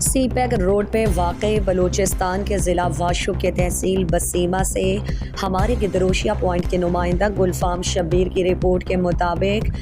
सी pack road पे वाक़ई बलूचिस्तान के ज़िला वाशु के तहसील बसीमा से हमारे गिदरोशिया पॉइंट के नुमाइंदा गुलफाम शब्बीर की रिपोर्ट के मुताबिक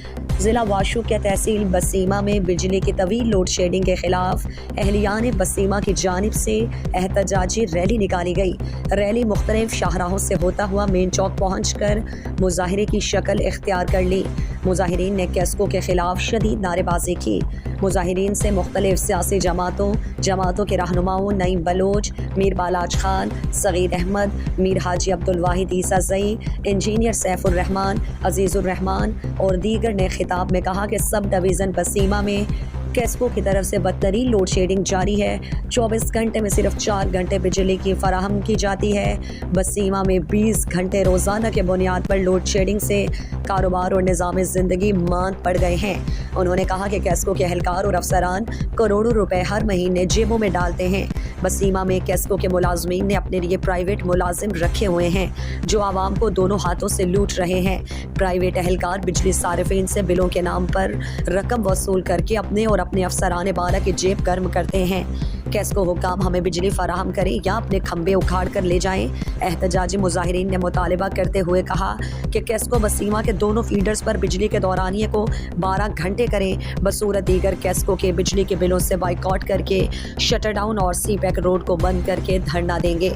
ज़िला वाशु के तहसील बसीमा में बिजली की तवील लोड शेडिंग के ख़िलाफ़ अहलियान बसीमा की जानिब से एहतजाजी रैली निकाली गई। रैली मुख्तलिफ शाहराहों से होता हुआ मेन चौक पहुँच कर मुजाहरे की शक्ल इख्तियार कर ली। मुजाहिरीन ने कैस्को के ख़िलाफ़ शदीद नारेबाजी की। मुजाहिरीन से मुख्तलिफ सियासी जमातों के रहनुमाओं नईम बलोच, मीर बालाज खान, सगीर अहमद, मीर हाजी अब्दुल वाहिद ईसा ज़ई, इंजीनियर सैफुर रहमान, अजीज़ुर रहमान और दीगर ने खिताब में कहा कि सब डिवीज़न बसीमा में कैस्को की तरफ से बदतरीन लोड शेडिंग जारी है। 24 घंटे में सिर्फ 4 घंटे बिजली की फराहम की जाती है। बसीमा में 20 घंटे रोज़ाना के बुनियाद पर लोड शेडिंग से कारोबार और निज़ाम ज़िंदगी मांद पड़ गए हैं। उन्होंने कहा कि कैस्को के एहलकार और अफसरान करोड़ों रुपए हर महीने जेबों में डालते हैं। बसीमा में कैस्को के मुलाजमीन ने अपने लिए प्राइवेट मुलाजिम रखे हुए हैं जो आवाम को दोनों हाथों से लूट रहे हैं। प्राइवेट एहलकार बिजली सारिफिन से बिलों के नाम पर रकम वसूल करके अपने और अपने अफसरान बाला की जेब गर्म करते हैं। कैस्को हुक्काम हमें बिजली फराहम करें या अपने खंबे उखाड़ कर ले जाएं। एहतजाजी मुजाहिरीन ने मुतालबा करते हुए कहा कि कैस्को बसीमा के दोनों फीडर्स पर बिजली के दौरानिए को 12 घंटे करें। बसूरत दीगर कैस्को के बिजली के बिलों से बाइकआउट करके शटर डाउन और सी पैक रोड को बंद करके धरना देंगे।